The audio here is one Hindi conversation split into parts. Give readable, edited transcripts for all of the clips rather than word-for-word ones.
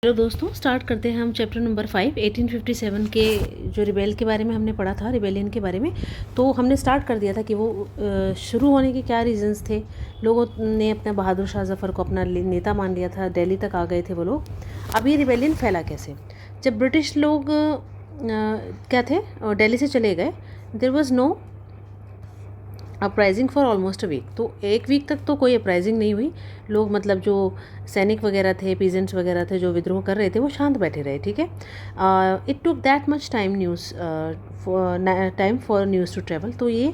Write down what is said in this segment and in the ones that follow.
हेलो दोस्तों, स्टार्ट करते हैं हम चैप्टर नंबर 5 1857 के जो रिबेल के बारे में हमने पढ़ा था, रिबेलियन के बारे में। तो हमने स्टार्ट कर दिया था कि वो शुरू होने के क्या रीजंस थे। लोगों ने अपना बहादुर शाह जफ़र को अपना नेता मान लिया था, दिल्ली तक आ गए थे वो लोग। अब ये रिबेलियन फैला कैसे? जब ब्रिटिश लोग क्या थे, दिल्ली से चले गए, there was no uprising for almost a week. तो एक वीक तक तो कोई अपराइजिंग नहीं हुई। लोग मतलब जो सैनिक वगैरह थे, पीजेंट्स वगैरह थे जो विद्रोह कर रहे थे, वो शांत बैठे रहे। ठीक है, it took that much time for news to travel. तो ये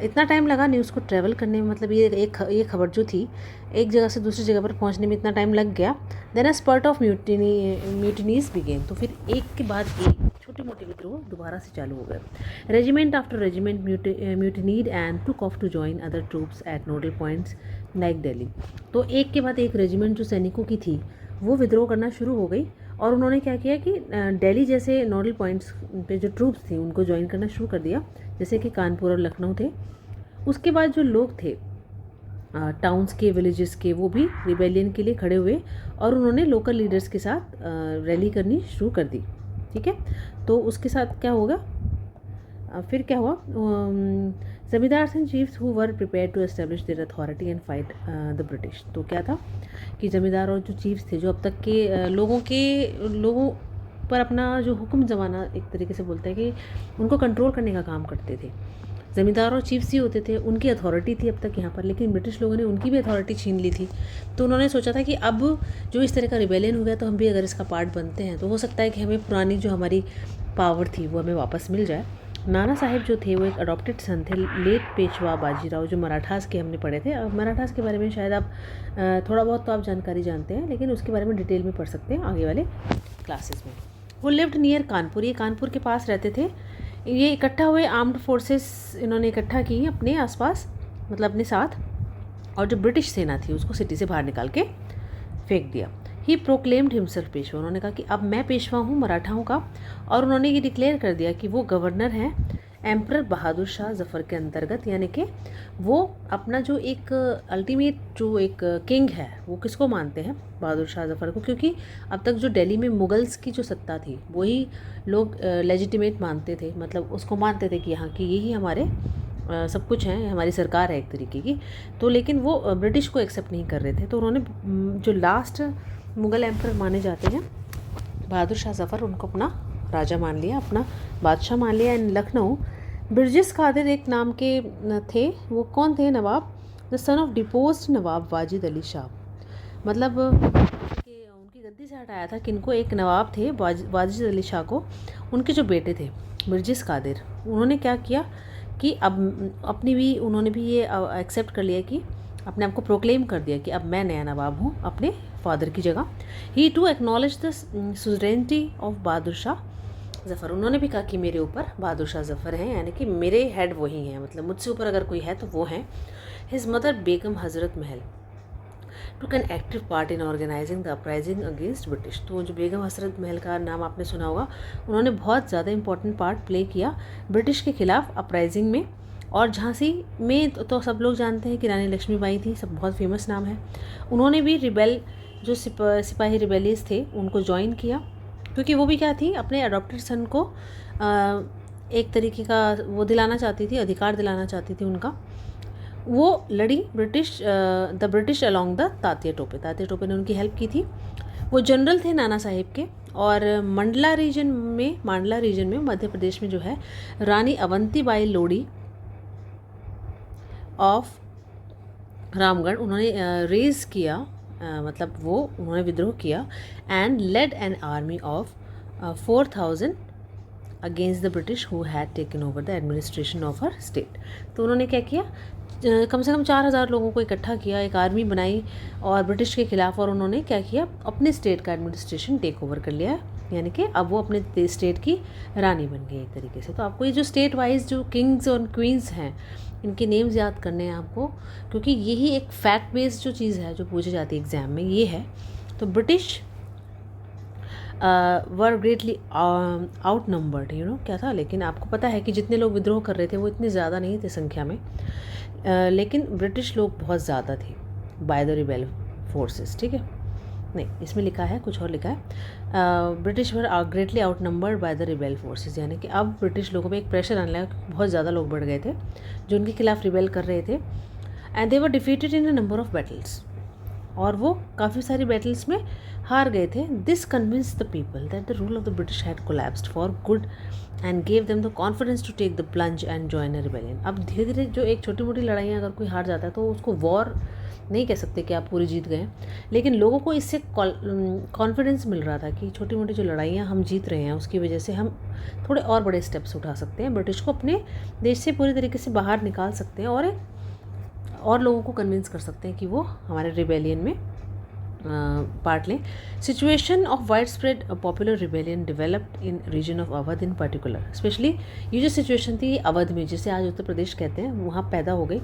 इतना टाइम लगा न्यूज़ को ट्रैवल करने में, मतलब ये खबर जो थी एक जगह से दूसरी जगह पर पहुंचने में इतना टाइम लग गया। Then a spurt of mutinies began. तो फिर एक के बाद एक छोटे मोटे विद्रोह दोबारा से चालू हो गए। Regiment after regiment mutinied and took off to join other troops at nodal points like Delhi. तो एक के बाद एक रेजिमेंट जो सैनिकों की थी वो विद्रोह करना शुरू हो गई, और उन्होंने क्या किया कि दिल्ली जैसे नोडल पॉइंट्स पे जो ट्रूप्स थी उनको ज्वाइन करना शुरू कर दिया, जैसे कि कानपुर और लखनऊ थे। उसके बाद जो लोग थे टाउन्स के, विलेजेस के, वो भी रिबेलियन के लिए खड़े हुए और उन्होंने लोकल लीडर्स के साथ रैली करनी शुरू कर दी। ठीक है, तो उसके साथ क्या होगा, फिर क्या हुआ, zamindars and chiefs who were prepared to establish their authority and fight the British. तो क्या था कि जमींदार और जो चीफ्स थे, जो अब तक के लोगों पर अपना जो हुक्म जमाना एक तरीके से बोलते हैं कि उनको कंट्रोल करने का काम करते थे, ज़मींदार और चीफ्स ही होते थे, उनकी अथॉरिटी थी अब तक यहाँ पर। लेकिन ब्रिटिश लोगों ने उनकी भी अथॉरिटी छीन ली थी। तो उन्होंने सोचा था कि अब जो इस तरह का रिबेलियन हो गया, तो हम भी अगर इसका पार्ट बनते हैं तो हो सकता है कि हमें पुरानी जो हमारी पावर थी वो हमें वापस मिल जाए। नाना साहिब जो थे वो एक अडॉप्टेड सन थे लेट पेशवा बाजीराव, जो मराठास के हमने पढ़े थे। अब मराठास के बारे में शायद आप थोड़ा बहुत तो आप जानकारी जानते हैं, लेकिन उसके बारे में डिटेल में पढ़ सकते हैं आगे वाले क्लासेस में। वो लिव्ड नियर कानपुर, ये कानपुर के पास रहते थे। ये इकट्ठा हुए, आर्म्ड फोर्सेस इन्होंने इकट्ठा की अपने आसपास, मतलब अपने साथ, और जो ब्रिटिश सेना थी उसको सिटी से बाहर निकाल के फेंक दिया। ही प्रोक्लेम्ड हिमसेल्फ पेशवा, उन्होंने कहा कि अब मैं पेशवा हूँ मराठाओं का, और उन्होंने ये डिक्लेयर कर दिया कि वो गवर्नर हैं एम्परर बहादुर शाह जफ़र के अंतर्गत। यानी कि वो अपना जो एक अल्टीमेट जो एक किंग है वो किसको मानते हैं, बहादुर शाह जफ़र को, क्योंकि अब तक जो दिल्ली में मुगल्स की जो सत्ता थी वही लोग लेजिटिमेट मानते थे, मतलब उसको मानते थे कि यहाँ की यही हमारे सब कुछ है, हमारी सरकार है एक तरीके की। तो लेकिन वो ब्रिटिश को एक्सेप्ट नहीं कर रहे थे। तो उन्होंने जो लास्ट मुग़ल एम्पर माने जाते हैं बहादुर शाह जफ़र, उनको अपना राजा मान लिया, अपना बादशाह मान लिया। इन लखनऊ बिरजिस कादिर एक नाम के थे, वो कौन थे, नवाब, द सन ऑफ डिपोज्ड नवाब वाजिद अली शाह। मतलब उनकी गद्दी से हटाया था किनको, एक नवाब थे वाजिद अली शाह को, उनके जो बेटे थे बिरजिस कादिर, उन्होंने क्या किया कि अब अपनी भी उन्होंने भी ये एक्सेप्ट कर लिया कि अपने आप को प्रोक्लेम कर दिया कि अब मैं नया नवाब हूँ अपने फादर की जगह। He to acknowledge the suzerainty of Bahadur Shah Zafar, उन्होंने भी कहा कि मेरे ऊपर बहादुर शाह जफ़र हैं, यानी कि मेरे हेड वही हैं, मतलब मुझसे ऊपर अगर कोई है तो वो हैं। His mother Begum Hazrat Mahal took an active part in organising the uprising against British. तो जो बेगम हज़रत महल का नाम आपने सुना होगा, उन्होंने बहुत ज़्यादा इंपॉर्टेंट पार्ट प्ले किया ब्रिटिश के खिलाफ अपराइजिंग में। और झांसी में तो सब लोग जानते हैं कि रानी लक्ष्मीबाई थी, सब बहुत फेमस नाम है। उन्होंने भी रिबेल जो सिपाही रिबेलियस थे उनको ज्वाइन किया, क्योंकि वो भी क्या थी, अपने अडॉप्टेड सन को एक तरीके का वो दिलाना चाहती थी, अधिकार दिलाना चाहती थी उनका। वो लड़ी the British along the Tatya Tope ने उनकी हेल्प की थी। वो जनरल थे नाना साहिब के। और मांडला रीजन में मध्य प्रदेश में जो है, रानी अवंतीबाई लोडी ऑफ रामगढ़, उन्होंने रेज़ किया, मतलब वो उन्होंने विद्रोह किया, and led an army of 4000 against the British who had taken over the administration of her state. तो उन्होंने क्या किया, कम से कम 4000 लोगों को इकट्ठा किया, एक आर्मी बनाई और ब्रिटिश के खिलाफ, और उन्होंने क्या किया, अपने स्टेट का एडमिनिस्ट्रेशन टेक ओवर कर लिया, यानी कि अब वो अपने स्टेट की रानी बन गई एक तरीके से। तो आपको ये जो स्टेट वाइज जो किंग्स और क्वींस हैं, इनके नेम्स याद करने हैं आपको, क्योंकि यही एक फैक्ट बेस्ड जो चीज़ है जो पूछी जाती है एग्ज़ाम में, ये है। तो British were greatly out numbered, क्या था, लेकिन आपको पता है कि जितने लोग विद्रोह कर रहे थे वो इतने ज़्यादा नहीं थे संख्या में, लेकिन ब्रिटिश लोग बहुत ज़्यादा थे बाय द रिबेल फोर्सेस। ठीक है, नहीं, इसमें लिखा है कुछ और लिखा है, British were are greatly outnumbered by the rebel forces, यानी कि अब ब्रिटिश लोगों पे एक प्रेशर आने लगा, बहुत ज़्यादा लोग बढ़ गए थे जो उनके खिलाफ रिबेल कर रहे थे। And they were defeated in a number of battles, और वो काफ़ी सारी बैटल्स में हार गए थे। This convince the people that the rule of the British had collapsed for good and gave them the confidence to take the plunge and join a rebellion. अब धीरे धीरे जो एक छोटी मोटी लड़ाइयाँ अगर कोई हार जाता है तो उसको वॉर नहीं कह सकते कि आप पूरी जीत गए, लेकिन लोगों को इससे कॉन्फिडेंस मिल रहा था कि छोटी मोटी जो लड़ाइयाँ हम जीत रहे हैं उसकी वजह से हम थोड़े और बड़े स्टेप्स उठा सकते हैं, ब्रिटिश को अपने देश से पूरी तरीके से बाहर निकाल सकते हैं और लोगों को कन्विंस कर सकते हैं कि वो हमारे रिबेलियन में पार्ट लें। Situation of widespread popular rebellion developed in region of Awadh in particular, especially ये जो सिचुएशन थी अवध में, जिसे आज उत्तर प्रदेश कहते हैं, वहाँ पैदा हो गई।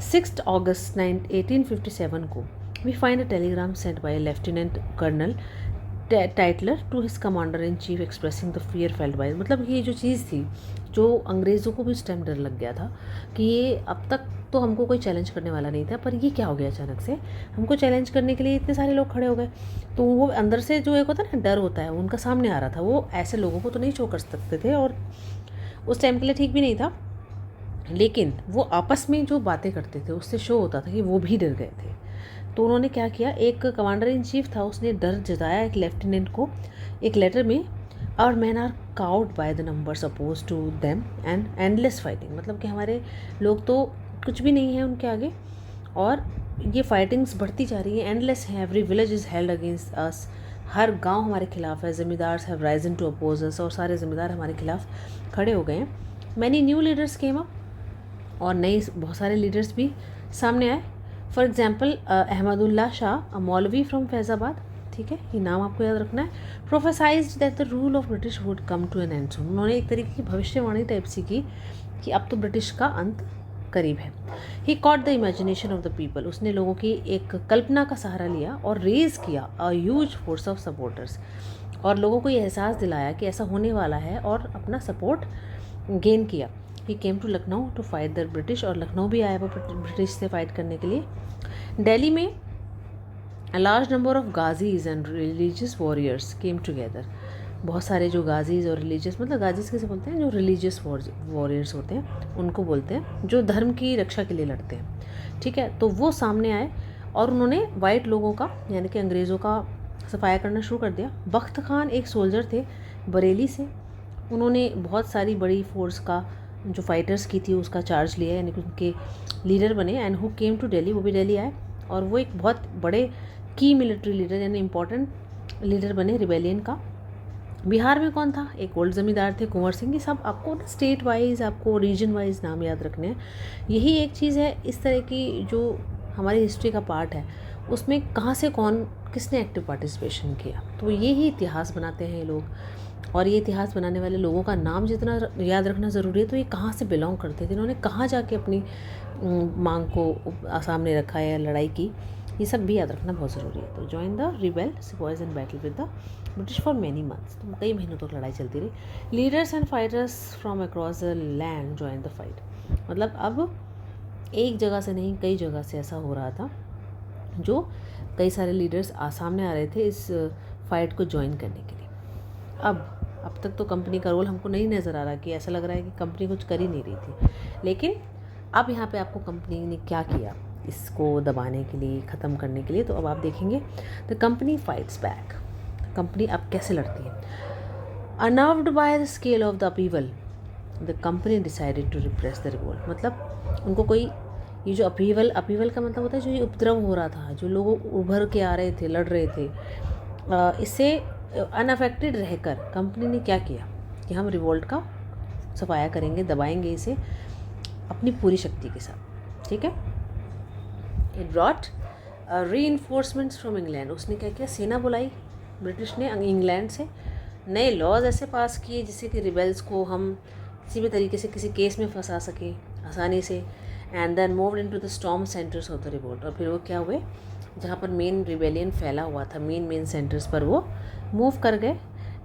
6 अगस्त 1857 को we find a telegram sent by lieutenant colonel Tytler to his commander in chief expressing the fear felt by, मतलब ये जो चीज़ थी जो अंग्रेज़ों को भी उस टाइम डर लग गया था कि ये अब तक तो हमको कोई चैलेंज करने वाला नहीं था, पर ये क्या हो गया अचानक से, हमको चैलेंज करने के लिए इतने सारे लोग खड़े हो गए। तो वो अंदर से जो एक होता है ना डर होता है, उनका सामने आ रहा था, वो ऐसे लोगों को तो नहीं शो कर सकते थे और उस टाइम के लिए ठीक भी नहीं था, लेकिन वो आपस में जो बातें करते थे उससे शो होता था कि वो भी डर गए थे। तो उन्होंने क्या किया, एक कमांडर इन चीफ था, उसने डर जताया एक लेफ्टिनेंट को एक लेटर में, our men are cowed by the numbers opposed to them and endless fighting, मतलब कि हमारे लोग तो कुछ भी नहीं है उनके आगे और ये फाइटिंग्स बढ़ती जा रही है, एंडलेस है, every village is held against us, हर गांव हमारे खिलाफ है, zamindars have risen to oppose us, और सारे ज़मींदार हमारे खिलाफ खड़े हो गए हैं। Many new leaders came up, और नए बहुत सारे लीडर्स भी सामने आए। फॉर एग्जाम्पल अहमदुल्ला शाह, मौलवी फ्रॉम फैज़ाबाद, ठीक है, ये नाम आपको याद रखना है। Prophesied that the rule of British would come to an end soon, उन्होंने एक तरीके की भविष्यवाणी टाइप सी की कि अब तो ब्रिटिश का अंत करीब है। He caught the imagination of the people, उसने लोगों की एक कल्पना का सहारा लिया और रेज किया a huge force of supporters, और लोगों को ये एहसास दिलाया कि ऐसा होने वाला है और अपना सपोर्ट गेन किया। He came to Lucknow to fight the British, और लखनऊ भी आया वो ब्रिटिश से फाइट करने के लिए। दिल्ली में a large number of ghazis and religious warriors came together, बहुत सारे जो गाजीज और रिलीजियस, मतलब गाजीज किसे बोलते हैं, जो रिलीजियस वॉरियर्स होते हैं उनको बोलते हैं, जो धर्म की रक्षा के लिए लड़ते हैं, ठीक है। तो वो सामने आए और उन्होंने वाइट लोगों का यानी कि अंग्रेज़ों का सफाया करना शुरू कर दिया। बख्त खान एक सोल्जर थे बरेली से, उन्होंने बहुत सारी बड़ी फोर्स का जो फाइटर्स की थी उसका चार्ज लिया, यानी कि उनके लीडर बने। And who came to Delhi, वो भी दिल्ली आए और वो एक बहुत बड़े की मिलिट्री लीडर यानी इंपॉर्टेंट लीडर बने रिबेलियन का। बिहार में कौन था, एक ओल्ड जमींदार थे कुंवर सिंह। ये सब आपको स्टेट वाइज, आपको रीजन वाइज नाम याद रखने हैं। यही एक चीज़ है इस तरह की जो हमारी हिस्ट्री का पार्ट है, उसमें कहाँ से कौन किसने एक्टिव पार्टिसिपेशन किया, तो ये ही इतिहास बनाते हैं ये लोग। और ये इतिहास बनाने वाले लोगों का नाम जितना याद रखना ज़रूरी है, तो ये कहाँ से बिलोंग करते थे, इन्होंने कहाँ जाके अपनी मांग को सामने रखा है या लड़ाई की, ये सब भी याद रखना बहुत ज़रूरी है। तो join the rebel sepoys and battle with the British for many months, तो कई महीनों तक लड़ाई चलती रही। Leaders and fighters from across the land join the fight, मतलब अब एक जगह से नहीं कई जगह से ऐसा हो रहा था, जो कई सारे लीडर्स सामने आ रहे थे इस फाइट को ज्वाइन करने के लिए। अब तक तो कंपनी का रोल हमको नहीं नज़र आ रहा, कि ऐसा लग रहा है कि कंपनी कुछ कर ही नहीं रही थी, लेकिन अब यहाँ पे आपको कंपनी ने क्या किया इसको दबाने के लिए, ख़त्म करने के लिए, तो अब आप देखेंगे the company fights back. Company अब कैसे लड़ती है। Unnerved by the scale of the upheaval the company decided to repress the revolt, मतलब उनको कोई ये जो अपीवल का मतलब होता है जो ये उपद्रव हो रहा था, जो लोग उभर के आ रहे थे, लड़ रहे थे, इससे अनअफेक्टेड रहकर कंपनी ने क्या किया कि हम रिवोल्ट का सफाया करेंगे, दबाएंगे इसे अपनी पूरी शक्ति के साथ, ठीक है। It brought reinforcements from England, उसने क्या किया, सेना बुलाई ब्रिटिश ने इंग्लैंड से, नए लॉज ऐसे पास किए जिससे कि रिबेल्स को हम किसी भी तरीके से किसी केस में फंसा सकें आसानी से। And then moved into the storm centres of the revolt, और फिर वो क्या हुए, जहाँ पर मेन रिबेलियन फैला हुआ था, मेन सेंटर्स पर वो मूव कर गए।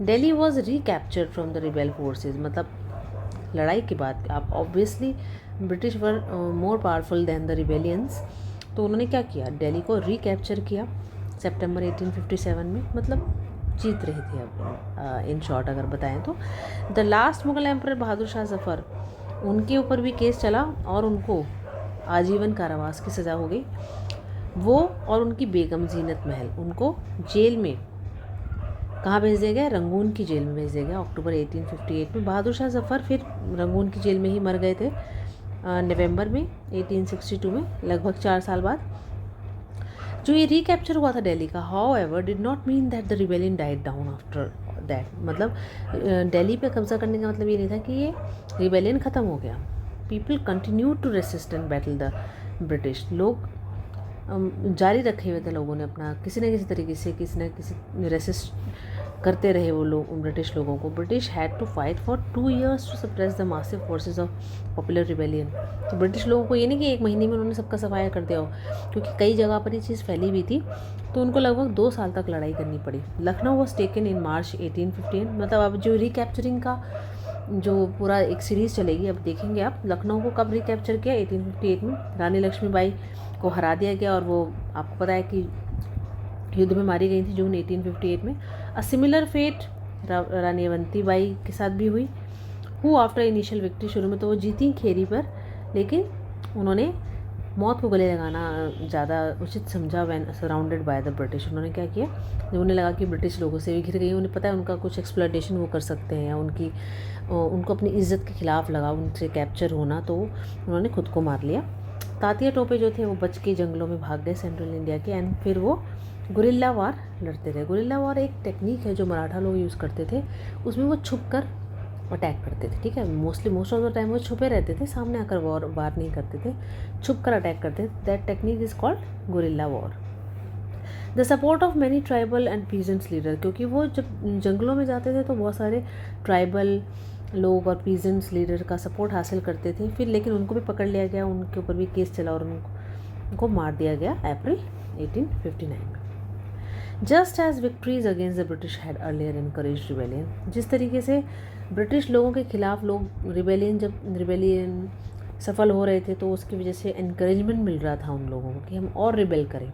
Delhi was recaptured from the rebel forces, मतलब लड़ाई के बाद आप obviously British were more powerful then the rebellions, तो उन्होंने क्या किया, दिल्ली को रिकैप्चर किया। सितंबर 1857 में, मतलब जीत रही थी अब इन शॉर्ट अगर बताएं तो। द लास्ट मुगल एम्पर बहादुर शाह जफ़र, उनके ऊपर भी केस चला और उनको आजीवन कारावास की सज़ा हो गई। वो और उनकी बेगम जीनत महल, उनको जेल में कहाँ भेज दिया गया? रंगून की जेल में भेज दिया गया अक्टूबर 1858 में। बहादुर शाह जफ़र फिर रंगून की जेल में ही मर गए थे नवंबर में 1862 में, लगभग 4 साल बाद। जो ये रिकैप्चर हुआ था दिल्ली का, however did not mean that the rebellion died down after that. मतलब दिल्ली पे कब्जा करने का मतलब ये नहीं था कि ये रिबेलियन ख़त्म हो गया। People continue to resist and battle the British. लोग जारी रखे हुए थे लोगों ने अपना किसी न किसी तरीके से, किसी न किसी रेसिस्ट करते रहे वो लोग ब्रिटिश लोगों को। British had to fight for 2 years to suppress the massive forces of popular rebellion. तो ब्रिटिश लोगों को ये नहीं कि 1 महीने में उन्होंने सबका सफाया कर दिया हो, क्योंकि कई जगह पर ये चीज़ फैली हुई थी, तो उनको लगभग 2 साल तक लड़ाई करनी पड़ी। लखनऊ वॉज टेकन इन मार्च 1858। मतलब अब जो रिकैप्चरिंग का जो पूरा एक सीरीज़ चलेगी, अब देखेंगे आप लखनऊ को कब रिकैप्चर किया। 1858 में रानी लक्ष्मीबाई को हरा दिया गया, और वो आपको पता है कि युद्ध में मारी गई थी जून 1858 में। अ सिमिलर फेट रानी अवंतीबाई के साथ भी हुई, हु आफ्टर इनिशियल विक्ट्री। शुरू में तो वो जीती खेरी पर, लेकिन उन्होंने मौत को गले लगाना ज़्यादा उचित समझा when surrounded by the British. उन्होंने क्या किया, जब उन्हें लगा कि ब्रिटिश लोगों से भी घिर गई, उन्हें पता है उनका कुछ एक्सप्लॉयटेशन वो कर सकते हैं या उनको अपनी इज्जत के खिलाफ लगा उनसे कैप्चर होना, तो उन्होंने खुद को मार लिया। तातिया टोपे जो थे वो बच के जंगलों में भाग गए सेंट्रल इंडिया के, एंड फिर वो गुरिल्ला वार लड़ते रहे। गुरिल्ला वार एक टेक्निक है जो मराठा लोग यूज़ करते थे, उसमें वो छुप कर अटैक करते थे। ठीक है, मोस्ट ऑफ द टाइम वो छुपे रहते थे, सामने आकर वार नहीं करते थे, छुप कर अटैक करते थे। That technique is called guerrilla war. The support of many tribal and peasants leader, क्योंकि वो जब जंगलों में जाते थे तो बहुत सारे ट्राइबल लोग और पीजेंट्स लीडर का सपोर्ट हासिल करते थे। फिर लेकिन उनको भी पकड़ लिया गया, उनके ऊपर भी केस चला और उनको मार दिया गया अप्रैल 1859 में। Just as victories against the British had earlier encourage rebellion, जिस तरीके से ब्रिटिश लोगों के खिलाफ लोग रिबेलियन सफल हो रहे थे, तो उसकी वजह से इनकरेजमेंट मिल रहा था उन लोगों को कि हम और रिबेल करें।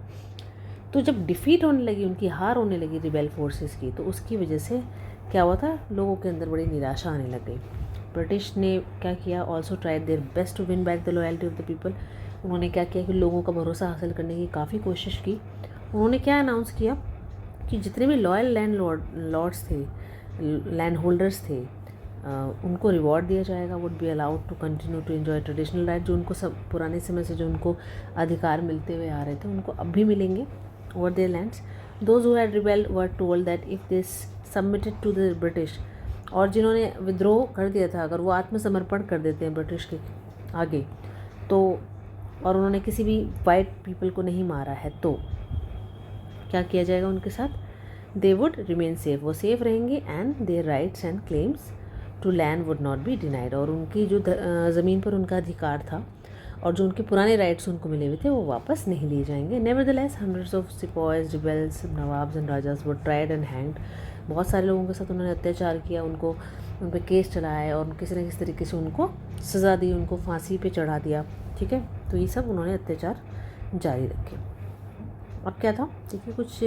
तो जब डिफीट होने लगी, उनकी हार होने लगी रिबेल फोर्सेस की, तो उसकी वजह से क्या हुआ था, लोगों के अंदर बड़ी निराशा आने लग गई। ब्रिटिश ने क्या किया, also tried their best to win back the loyalty of the people. उन्होंने क्या किया कि लोगों का भरोसा हासिल करने की काफ़ी कोशिश की। उन्होंने क्या अनाउंस किया कि जितने भी लॉयल लॉर्ड्स थे, लैंड होल्डर्स थे, उनको रिवॉर्ड दिया जाएगा, would be allowed to continue to enjoy traditional right. जो उनको सब पुराने समय से जो उनको अधिकार मिलते हुए आ रहे थे, उनको अब भी मिलेंगे over their lands. Those who had rebelled were told that if they submitted to the British, और जिन्होंने विद्रोह कर दिया था, अगर वो आत्मसमर्पण कर देते हैं ब्रिटिश के आगे, तो और उन्होंने किसी भी वाइट पीपल को नहीं मारा है, तो क्या किया जाएगा उनके साथ, दे वुड रिमेन सेफ, वो सेफ रहेंगे, and their rights and claims to land would not be denied, और उनकी जो ज़मीन पर उनका अधिकार था और जो उनके पुराने राइट्स उनको मिले हुए थे वो वापस नहीं लिए जाएंगे। Nevertheless hundreds of sepoys, rebels, nawabs and rajas were tried and hanged. बहुत सारे लोगों के साथ उन्होंने अत्याचार किया, उन पर केस चलाया और किसी न किसी तरीके से उनको सज़ा दी, उनको फांसी पे चढ़ा दिया। ठीक है, तो ये सब उन्होंने अत्याचार जारी रखे। और क्या था, देखिए कुछ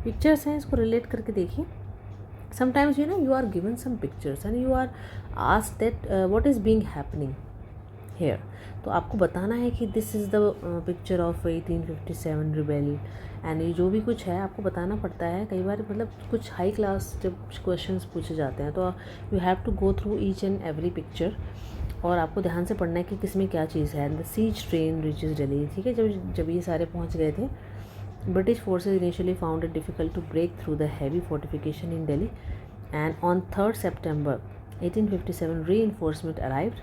पिक्चर्स हैं, इसको रिलेट करके देखिए। Sometimes you are given some pictures and you are asked that what is being happening here. तो आपको बताना है कि this is the picture of 1857 rebel, and ये जो भी कुछ है आपको बताना पड़ता है। कई बार मतलब कुछ हाई क्लास जब क्वेश्चंस पूछे जाते हैं, तो you have to go through each and every picture, और आपको ध्यान से पढ़ना है कि किसमें क्या चीज़ है। The siege train reaches Delhi, ठीक है, जब ये सारे पहुँच गए थे, British forces initially found it difficult to break through the heavy fortification in Delhi, and on 3rd September 1857 reinforcement arrived.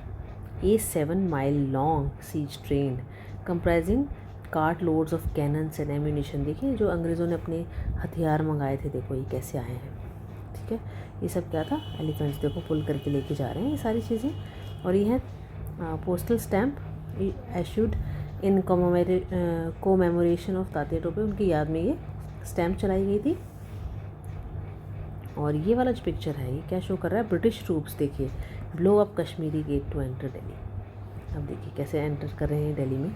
A 7-mile-long siege train comprising cart loads of cannons and ammunition। देखिए जो अंग्रेज़ों ने अपने हथियार मंगाए थे, देखो ये कैसे आए हैं। ठीक है, ये सब क्या था, एलिफेंट्स देखो पुल करके लेके जा रहे हैं ये सारी चीज़ें। और ये है postal stamp issued in commemoration of Tatya Tope, उनकी याद में ये स्टैम्प चलाई गई थी। और ये वाला जो पिक्चर है, ये क्या शो कर रहा है, ब्रिटिश ट्रूप्स देखिए blow up Kashmiri gate to enter Delhi. अब देखिए कैसे एंटर कर रहे हैं दिल्ली में,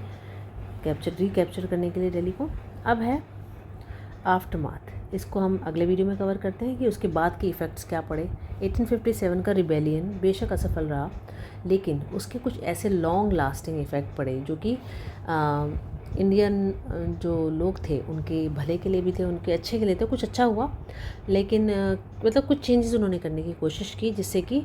रिकैप्चर करने के लिए दिल्ली को। अब है आफ्टरमाथ, इसको हम अगले वीडियो में कवर करते हैं कि उसके बाद के इफ़ेक्ट्स क्या पड़े। 1857 का रिबेलियन बेशक असफल रहा, लेकिन उसके कुछ ऐसे लॉन्ग लास्टिंग इफ़ेक्ट पड़े जो कि इंडियन जो लोग थे उनके भले के लिए भी थे, उनके अच्छे के लिए थे। कुछ अच्छा हुआ, लेकिन मतलब कुछ चेंजेस उन्होंने करने की कोशिश की, जिससे कि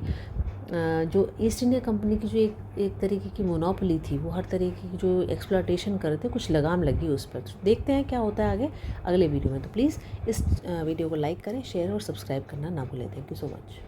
जो ईस्ट इंडिया कंपनी की जो एक तरीके की मोनोपोली थी, वो हर तरीके की जो एक्सप्लॉयटेशन कर रहे थे, कुछ लगाम लगी उस पर। तो देखते हैं क्या होता है आगे अगले वीडियो में। तो प्लीज़ इस वीडियो को लाइक करें, शेयर और सब्सक्राइब करना ना भूलें। Thank you so much.